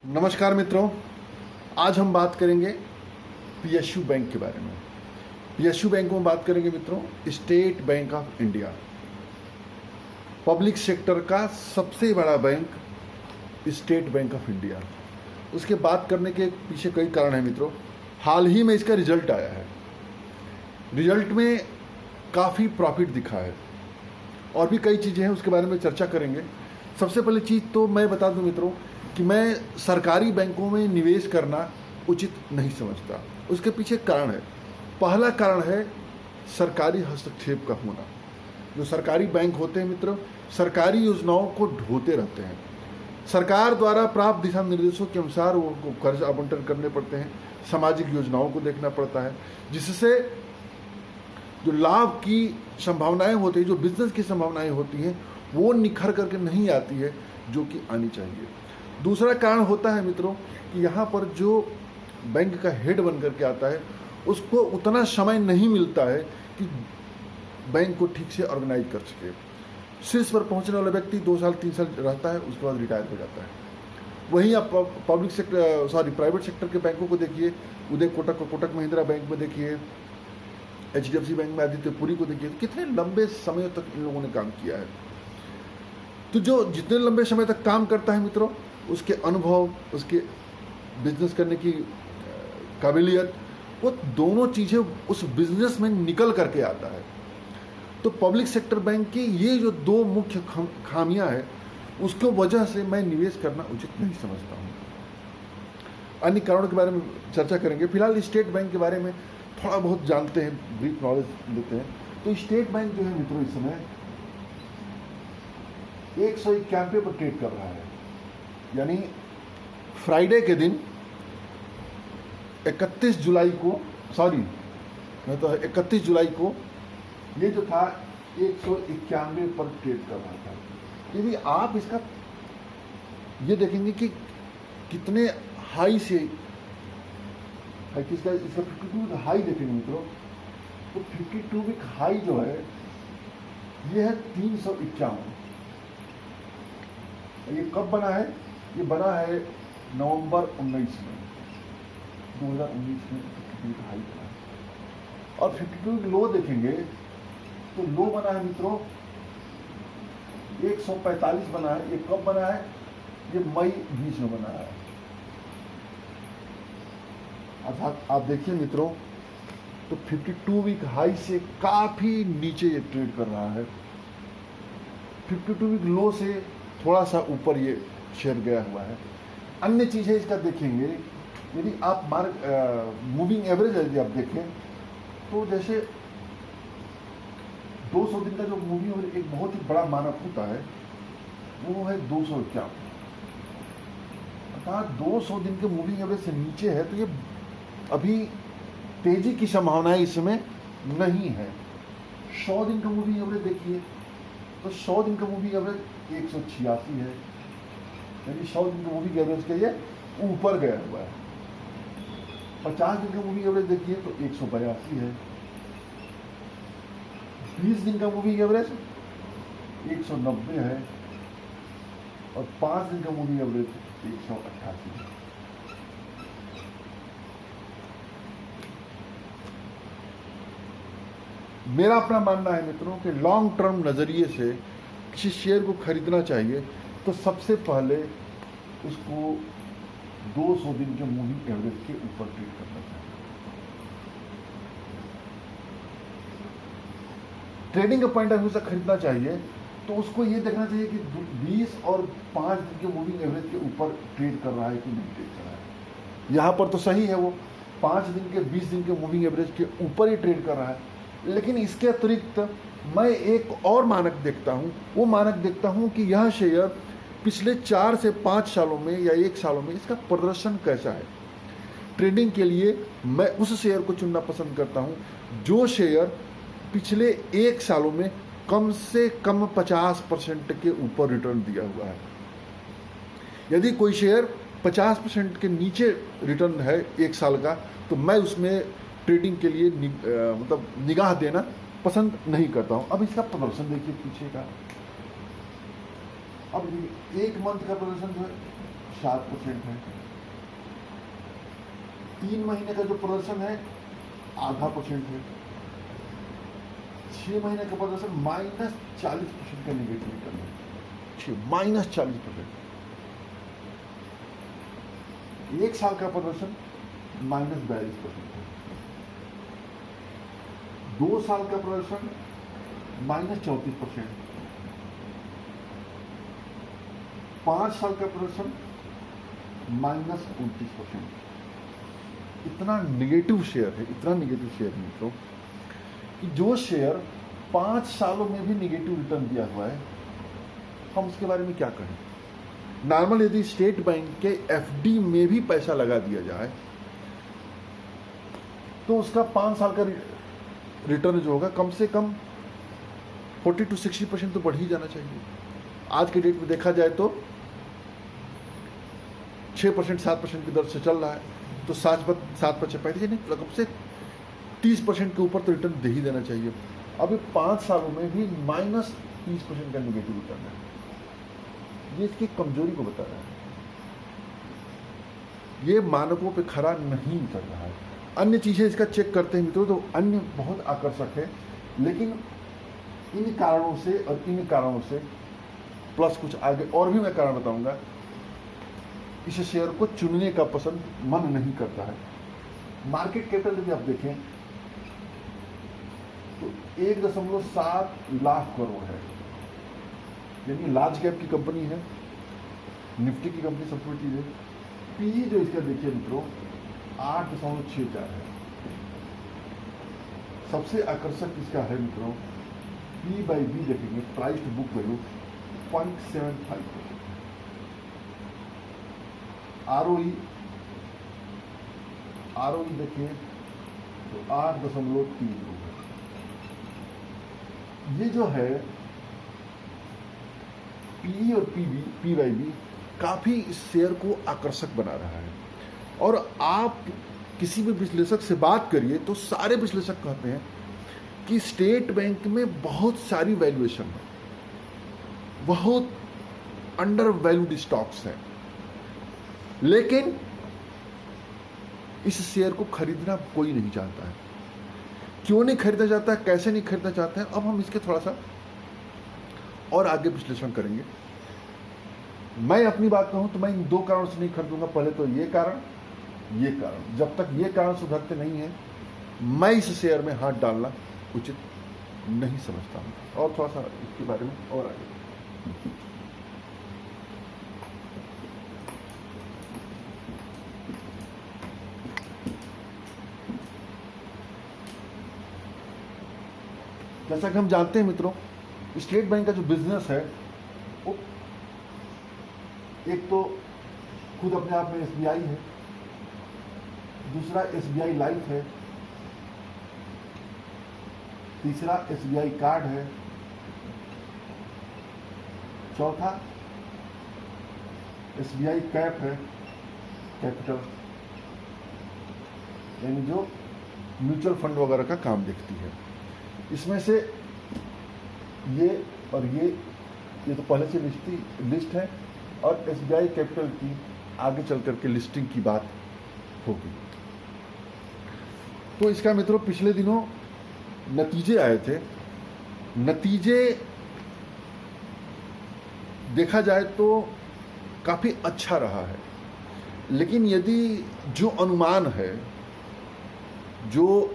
नमस्कार मित्रों, आज हम बात करेंगे पीएसयू बैंक के बारे में। पीएसयू बैंक में बात करेंगे मित्रों, state bank of India, public sector का सबसे बड़ा bank state bank of India. उसके बात करने के पीछे कई कारण हैं मित्रों। हाल ही में इसका रिजल्ट आया है। रिजल्ट में काफ़ी प्रॉफिट दिखा है और भी कई चीज़ें हैं, उसके बारे में चर्चा करेंगे। सबसे पहली चीज़ तो मैं बता दूं मित्रों कि मैं सरकारी बैंकों में निवेश करना उचित नहीं समझता। उसके पीछे कारण है। पहला कारण है सरकारी हस्तक्षेप का होना। जो सरकारी बैंक होते हैं मित्रों, सरकारी योजनाओं को ढोते रहते हैं। सरकार द्वारा प्राप्त दिशा निर्देशों के अनुसार उनको कर्ज आवंटन करने पड़ते हैं, सामाजिक योजनाओं को देखना पड़ता है, जिससे जो लाभ की संभावनाएं होती है, जो बिजनेस की संभावनाएं होती हैं, वो निखर करके नहीं आती है जो कि आनी चाहिए। दूसरा कारण होता है मित्रों कि यहाँ पर जो बैंक का हेड बन करके आता है, उसको उतना समय नहीं मिलता है कि बैंक को ठीक से ऑर्गेनाइज कर सके। शीर्ष पर पहुँचने वाला व्यक्ति 2 साल 3 साल रहता है, उसके बाद रिटायर हो जाता है। वहीं आप प्राइवेट सेक्टर के बैंकों को देखिए, उदय कोटक महिंद्रा बैंक में देखिए, HDFC बैंक में आदित्य पुरी को देखिए, कितने लंबे समय तक इन लोगों ने काम किया है। तो जो जितने लंबे समय तक काम करता है मित्रों, उसके अनुभव, उसके बिजनेस करने की काबिलियत, वो दोनों चीज़ें उस बिजनेस में निकल करके आता है। तो पब्लिक सेक्टर बैंक की ये जो 2 मुख्य खामियां हैं, उसको वजह से मैं निवेश करना उचित नहीं समझता हूँ। अन्य कारणों के बारे में चर्चा करेंगे। फिलहाल स्टेट बैंक के बारे में थोड़ा बहुत जानते हैं, ब्रीफ नॉलेज लेते हैं। तो स्टेट बैंक जो है मित्रों, इस समय 191 पर ट्रेड कर रहा है। यानी फ्राइडे के दिन 31 जुलाई को ये जो था 191 पर ट्रेड कर रहा था। यदि आप इसका ये देखेंगे कि कितने हाई से इसका 52 हाई देखेंगे मित्रों, तो 52 वीक हाई जो है ये है 351। ये कब बना है? ये बना है नवंबर 2019 में 52 हाई बना है। और 52 लो देखेंगे तो लो बना है मित्रों 145 बना है। ये कब बना है? ये मई 20 में बना है। अर्थात आप देखिए मित्रों, तो 52 वीक हाई से काफी नीचे ये ट्रेड कर रहा है। 52 वीक लो से थोड़ा सा ऊपर ये शेयर गया हुआ है। अन्य चीजें इसका देखेंगे, यदि आप मूविंग एवरेज यदि आप देखें तो जैसे 200 दिन का जो मूविंग एवरेज एक बहुत ही बड़ा मानक होता है, वो है 251। अर्थात 200 दिन के मूविंग एवरेज से नीचे है, तो ये अभी तेजी की संभावनाएं इसमें नहीं है। 100 दिन का मूविंग एवरेज देखिए, तो 100 दिन का मूविंग एवरेज 186 है। यानी 100 दिन का मूविंग एवरेज के ये ऊपर गया हुआ है। 50 दिन का मूविंग एवरेज देखिए तो 182 है। 20 दिन का मूविंग एवरेज 190 है और 5 दिन का मूविंग एवरेज 188 है। मेरा अपना मानना है मित्रों कि लॉन्ग टर्म नजरिए से किसी शेयर को खरीदना चाहिए तो सबसे पहले उसको 200 दिन के मूविंग एवरेज के ऊपर ट्रेड करना चाहिए। ट्रेडिंग का पॉइंट ऑफ व्यू से खरीदना चाहिए तो उसको ये देखना चाहिए कि 20 और 5 दिन के मूविंग एवरेज के ऊपर ट्रेड कर रहा है कि नहीं ट्रेड कर रहा है। यहाँ पर तो सही है, वो 5 दिन के 20 दिन के मूविंग एवरेज के ऊपर ही ट्रेड कर रहा है। लेकिन इसके अतिरिक्त मैं एक और मानक देखता हूं। वो मानक देखता हूं कि यह शेयर पिछले 4 से 5 सालों में या 1 सालों में इसका प्रदर्शन कैसा है। ट्रेडिंग के लिए मैं उस शेयर को चुनना पसंद करता हूं जो शेयर पिछले 1 सालों में कम से कम 50% के ऊपर रिटर्न दिया हुआ है। यदि कोई शेयर 50% के नीचे रिटर्न है 1 साल का, तो मैं उसमें ट्रेडिंग के लिए निगाह देना पसंद नहीं करता हूं। अब इसका प्रदर्शन देखिए पीछे का। अब 1 मंथ का प्रदर्शन जो है 7% है। 3 महीने का जो प्रदर्शन है %0.5% है। 6 महीने का प्रदर्शन -40% का निगेटिव रिटर्न है, -40%। 1 साल का प्रदर्शन -42% है। 2 साल का प्रदर्शन -34%। 5 साल का प्रदर्शन -29%। इतना निगेटिव शेयर है, इतना निगेटिव शेयर है मित्रों, कि जो शेयर 5 सालों में भी निगेटिव रिटर्न दिया हुआ है, हम उसके बारे में क्या कहें। नॉर्मल यदि स्टेट बैंक के एफडी में भी पैसा लगा दिया जाए तो उसका 5 साल का रिटर्न जो होगा कम से कम 40 to 60% तो बढ़ ही जाना चाहिए। आज के डेट में देखा जाए तो 6% 7% की दर से चल रहा है, तो 7-5 नहीं, कम से 30% के ऊपर तो रिटर्न दे ही देना चाहिए। अभी 5 सालों में भी -30% का निगेटिव रिटर्न है। ये इसकी कमजोरी को बता रहा है, ये मानकों पे खरा नहीं उतर रहा है। अन्य चीजें इसका चेक करते हैं मित्रों तो अन्य बहुत आकर्षक है, लेकिन इन कारणों से और इन कारणों से प्लस कुछ आगे और भी मैं कारण बताऊंगा, इस शेयर को चुनने का पसंद मन नहीं करता है। मार्केट कैपिटल यदि आप देखें तो 1.7 लाख करोड़ है, यानी लार्ज कैप की कंपनी है, निफ्टी की कंपनी सबसे बड़ी चीज है। पी जो इसका देखिए मित्रों 8.64 है। सबसे आकर्षक इसका है मित्रों P/B देखेंगे, price to book value 0.75। ROE देखिए तो 8.32 है। ये जो है PE और P/B काफी इस शेयर को आकर्षक बना रहा है। और आप किसी भी विश्लेषक से बात करिए तो सारे विश्लेषक कहते हैं कि स्टेट बैंक में बहुत सारी वैल्यूएशन है, बहुत अंडर वैल्यूड स्टॉक्स हैं, लेकिन इस शेयर को खरीदना कोई नहीं चाहता है। क्यों नहीं खरीदा जाता है, कैसे नहीं खरीदना चाहते हैं, अब हम इसके थोड़ा सा और आगे विश्लेषण करेंगे। मैं अपनी बात कहूं तो मैं इन 2 कारणों से नहीं खरीदूंगा। पहले तो ये कारण, जब तक ये कारण सुधरते नहीं है मैं इस शेयर में हाथ डालना उचित नहीं समझता हूं। और थोड़ा सा इसके बारे में और आगे जैसा कि हम जानते हैं मित्रों, स्टेट बैंक का जो बिजनेस है वो एक तो खुद अपने आप में SBI है, दूसरा SBI लाइफ है, तीसरा SBI कार्ड है, चौथा SBI कैप है, कैपिटल, यानी जो म्यूचुअल फंड वगैरह का काम देखती है। इसमें से ये और ये तो पहले से लिस्ट है, और SBI कैपिटल की आगे चल करके लिस्टिंग की बात होगी। तो इसका मित्रों पिछले दिनों नतीजे आए थे। नतीजे देखा जाए तो काफी अच्छा रहा है, लेकिन यदि जो अनुमान है, जो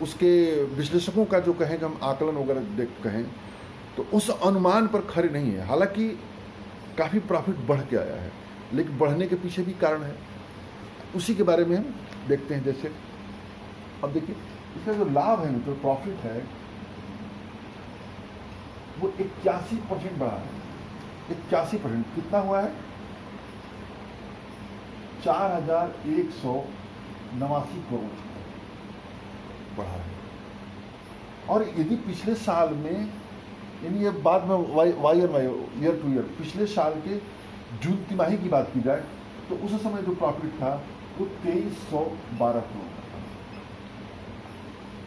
उसके विश्लेषकों का जो कहेंगे हम आकलन वगैरह देख कहें, तो उस अनुमान पर खरे नहीं है। हालांकि काफ़ी प्रॉफिट बढ़ के आया है, लेकिन बढ़ने के पीछे भी कारण है, उसी के बारे में हम देखते हैं। जैसे अब देखिए इसका जो लाभ है मित्रों, प्रॉफिट है, वो 81% बढ़ा है। 81% कितना हुआ है? 4189 करोड़ बढ़ा है। और यदि पिछले साल में, यानी ये बाद में ईयर टू ईयर, पिछले साल के जून तिमाही की बात की जाए तो उस समय जो प्रॉफिट था वो 2312 करोड़ था।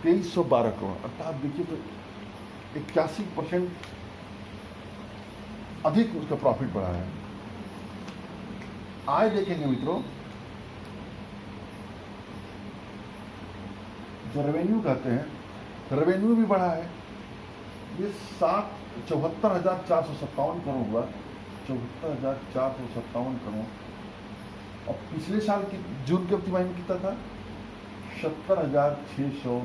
2312 करोड़, अर्थात देखिए तो 81% अधिक उसका प्रॉफिट बढ़ा है। आय देखेंगे मित्रों, जो रेवेन्यू कहते हैं, रेवेन्यू भी बढ़ा है। ये 74,457 करोड़ हुआ, 74,457 करोड़। और पिछले साल की जून के तिमाही में कितना था? 70,600।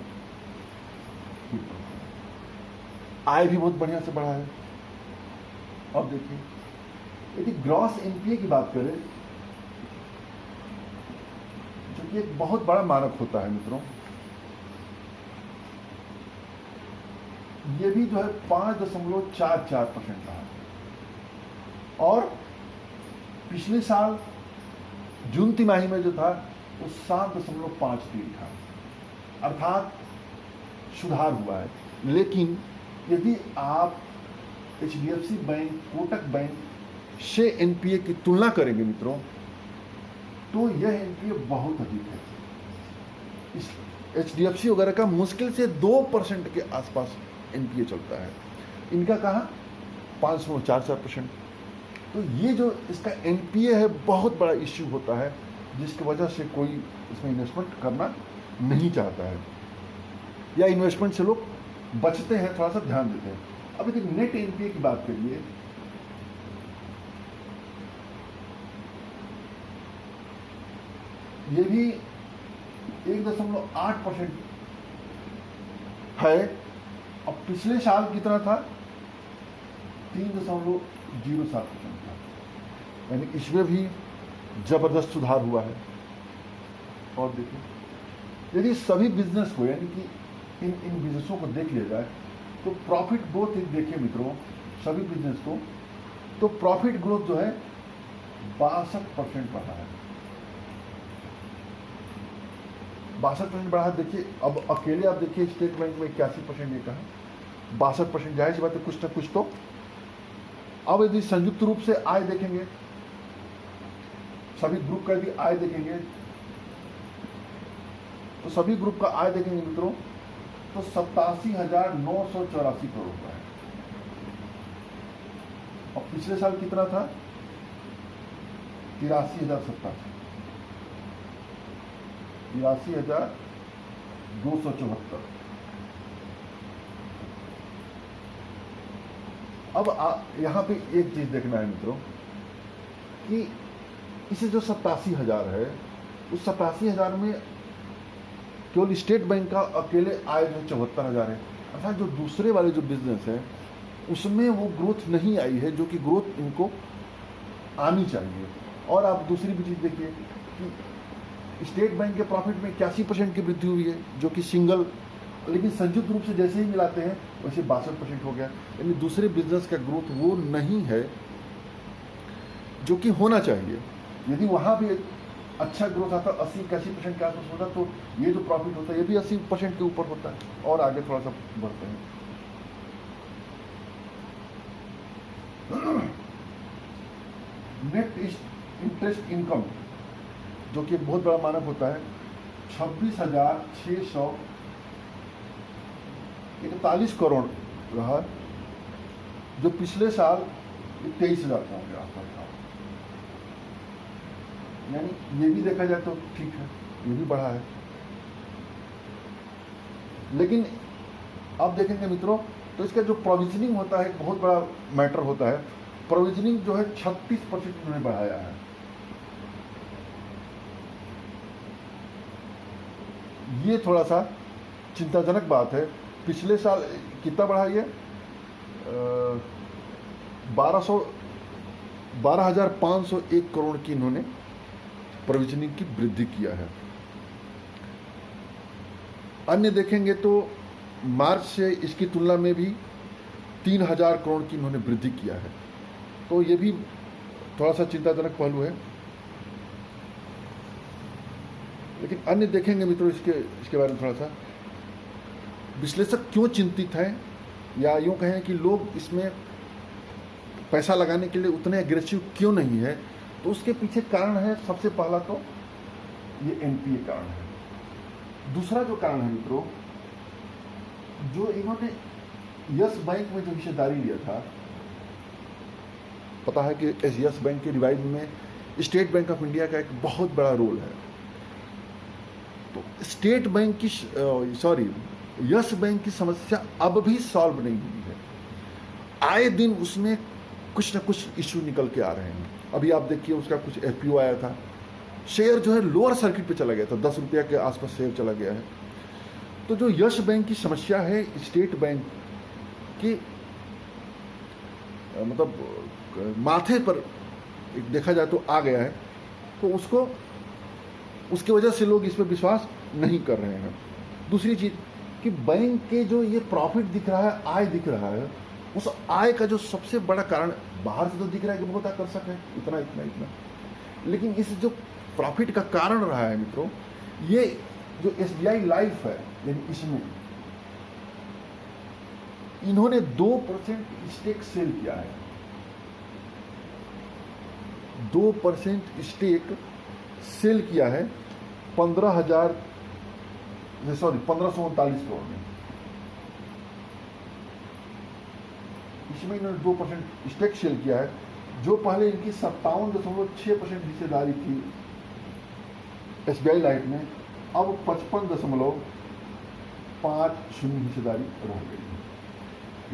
आय भी बहुत बढ़िया से बढ़ा है। अब देखिए, यदि ग्रॉस एनपीए की बात करें, जो कि एक बहुत बड़ा मानक होता है मित्रों, ये भी जो है 5.44% रहा। और पिछले साल जून तिमाही में जो था वो 7.53 था, अर्थात सुधार हुआ है। लेकिन यदि आप एचडीएफसी बैंक, कोटक बैंक से एनपीए की तुलना करेंगे मित्रों, तो यह एनपीए बहुत अधिक है। इस एचडीएफसी वगैरह का मुश्किल से 2% के आसपास एनपीए चलता है, इनका कहाँ 5.44%। तो ये जो इसका एनपीए है, बहुत बड़ा इश्यू होता है, जिसकी वजह से कोई इसमें इन्वेस्टमेंट करना नहीं चाहता है, या इन्वेस्टमेंट से लोग बचते हैं, थोड़ा सा ध्यान देते हैं। अब यदि नेट एनपीए की बात करिए, ये भी 1.8% है। अब पिछले साल कितना था? 3.07% था, यानी इसमें भी जबरदस्त सुधार हुआ है। और देखिए, यदि सभी बिजनेस को, यानी कि इन बिजनेसों को देख लिया जाए, तो प्रॉफिट ग्रोथ देखिए मित्रों, सभी बिजनेस को, तो प्रॉफिट ग्रोथ जो है 62% बढ़ा है। 62% बढ़ा। देखिए, अब अकेले आप देखिए, स्टेट बैंक में 81% ये कहा, 62%, जाहिर सी बात है कुछ ना कुछ तो। अब यदि संयुक्त रूप से आय देखेंगे, सभी ग्रुप का यदि आय देखेंगे, तो सभी ग्रुप का आय देखेंगे मित्रों, तो 87,984 करोड़ का है। और पिछले साल कितना था? 83,087, 83,274। अब यहां पे एक चीज देखना है मित्रों, कि इसे जो 87,000 है, उस 87,000 में केवल स्टेट बैंक का अकेले आय जो 74,000 है, अर्थात जो दूसरे वाले जो बिजनेस है उसमें वो ग्रोथ नहीं आई है, जो कि ग्रोथ इनको आनी चाहिए। और आप दूसरी भी चीज़ देखिए कि स्टेट बैंक के प्रॉफिट में 81% की वृद्धि हुई है, जो कि सिंगल, लेकिन संयुक्त रूप से जैसे ही मिलाते हैं वैसे 62% हो गया। यानी दूसरे बिजनेस का ग्रोथ वो नहीं है जो कि होना चाहिए। यदि वहाँ भी अच्छा ग्रोथ आता, 80-81% के आसपास होता, तो ये जो प्रॉफिट होता है ये भी 80% के ऊपर होता है, और आगे थोड़ा सा बढ़ते हैं। नेट इंटरेस्ट इनकम, जो कि बहुत बड़ा मानक होता है, 26,641 करोड़ रहा, जो पिछले साल 23,000 करोड़ के आसपास था। यानी ये भी देखा जाए तो ठीक है, ये भी बढ़ा है। लेकिन अब देखेंगे मित्रों, तो इसका जो प्रोविजनिंग होता है, एक बहुत बड़ा मैटर होता है। प्रोविजनिंग जो है 36% उन्होंने बढ़ाया है। ये थोड़ा सा चिंताजनक बात है। पिछले साल कितना बढ़ा? ये 12,501 करोड़ की इन्होंने प्रोविजनिंग की वृद्धि किया है। अन्य देखेंगे तो मार्च से इसकी तुलना में भी 3,000 करोड़ की इन्होंने वृद्धि किया है, तो ये भी थोड़ा सा चिंताजनक पहलू है। लेकिन अन्य देखेंगे मित्रों, इसके बारे में थोड़ा सा विश्लेषक क्यों चिंतित हैं, या यूँ कहें कि लोग इसमें पैसा लगाने के लिए उतने एग्रेसिव क्यों नहीं है, तो उसके पीछे कारण है, सबसे पहला तो ये एनपीए कारण है। दूसरा जो कारण है मित्रों, जो इन्होंने यस बैंक में जो हिस्सेदारी लिया था, पता है कि यस बैंक के रिवाइव में स्टेट बैंक ऑफ इंडिया का एक बहुत बड़ा रोल है। तो स्टेट बैंक की यस बैंक की समस्या अब भी सॉल्व नहीं हुई है। आए दिन उसमें कुछ ना कुछ इश्यू निकल के आ रहे हैं। अभी आप देखिए उसका कुछ एफपीओ आया था, शेयर जो है लोअर सर्किट पे चला गया था, 10 रुपया के आसपास शेयर चला गया है। तो जो यस बैंक की समस्या है स्टेट बैंक की मतलब माथे पर एक देखा जाए तो आ गया है, तो उसकी वजह से लोग इस पर विश्वास नहीं कर रहे हैं। दूसरी चीज कि बैंक के जो ये प्रॉफिट दिख रहा है, आय दिख रहा है, उस आय का जो सबसे बड़ा कारण बाहर से तो दिख रहा है कि बहुत आकर्षक है, इतना इतना इतना, लेकिन इस जो प्रॉफिट का कारण रहा है मित्रों, ये जो SBI लाइफ है, यानी इसमें इन्होंने 2% स्टेक सेल किया है। 2% स्टेक सेल किया है 1539 करोड़ में। इसमें इन्होंने 2% स्टेक सेल किया है, जो पहले इनकी 57.6% हिस्सेदारी थी SBI लाइफ में, अब 55.50 हिस्सेदारी रह गई है।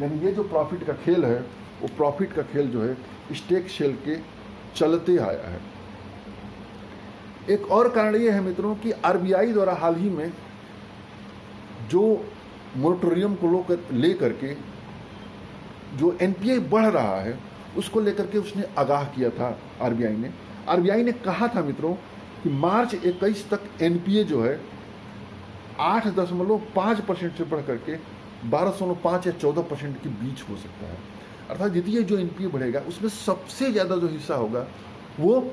यानी ये जो प्रॉफिट का खेल है, वो प्रॉफिट का खेल जो है स्टेक सेल के चलते आया है। एक और कारण ये है मित्रों कि RBI द्वारा हाल ही में जो मोरेटोरियम को लेकर के जो NPA बढ़ रहा है, उसको लेकर के उसने आगाह किया था RBI ने कहा था मित्रों कि मार्च 21 तक NPA जो है 8.5% से बढ़ करके 12.5 या 14% के बीच हो सकता है। अर्थात जितनी जो NPA बढ़ेगा उसमें सबसे ज़्यादा जो हिस्सा होगा वो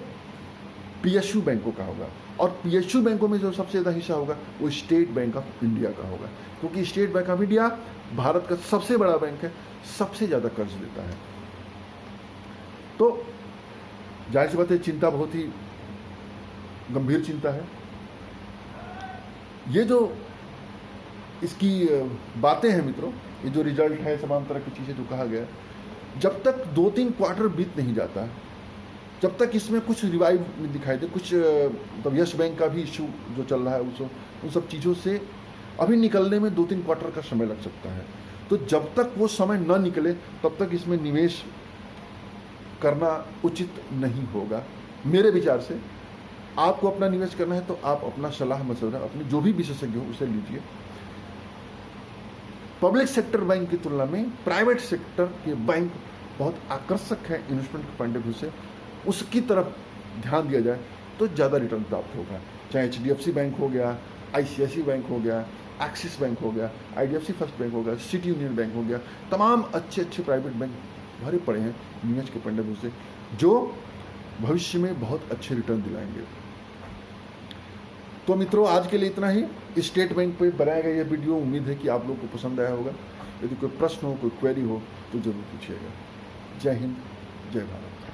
PSU बैंकों का होगा, और PSU बैंकों में जो सबसे ज़्यादा हिस्सा होगा वो स्टेट बैंक ऑफ इंडिया का होगा, क्योंकि state bank of India Bharat का सबसे बड़ा बैंक है, सबसे ज़्यादा कर्ज देता है। तो जाहिर सी बात है, चिंता बहुत ही गंभीर चिंता है। ये जो इसकी बातें हैं मित्रों, ये जो रिजल्ट है, तमाम तरह की चीज़ें जो कहा गया, जब तक 2-3 क्वार्टर बीत नहीं जाता, जब तक इसमें कुछ रिवाइव नहीं दिखाई दे, कुछ मतलब यस बैंक का भी इशू जो चल रहा है उन सब चीज़ों से अभी निकलने में 2-3 क्वार्टर का समय लग सकता है। तो जब तक वो समय न निकले तब तक इसमें निवेश करना उचित नहीं होगा मेरे विचार से। आपको अपना निवेश करना है तो आप अपना सलाह मशवरा अपने जो भी विशेषज्ञ हो उसे लीजिए। पब्लिक सेक्टर बैंक की तुलना में प्राइवेट सेक्टर के बैंक बहुत आकर्षक है इन्वेस्टमेंट के पॉइंट ऑफ व्यू से, उसकी तरफ ध्यान दिया जाए तो ज़्यादा रिटर्न प्राप्त होगा। चाहे HDFC बैंक हो गया, ICICI बैंक हो गया, एक्सिस बैंक हो गया, IDFC फर्स्ट बैंक हो गया, सिटी यूनियन बैंक हो गया, तमाम अच्छे प्राइवेट बैंक भरे पड़े हैं निवेश के पॉइंट ऑफ व्यू से, जो भविष्य में बहुत अच्छे रिटर्न दिलाएंगे। तो मित्रों, आज के लिए इतना ही। स्टेट बैंक पे बनाया गया यह वीडियो उम्मीद है कि आप लोग को पसंद आया होगा। यदि कोई प्रश्न हो, कोई क्वेरी हो तो जरूर पूछिएगा। जय हिंद, जय भारत।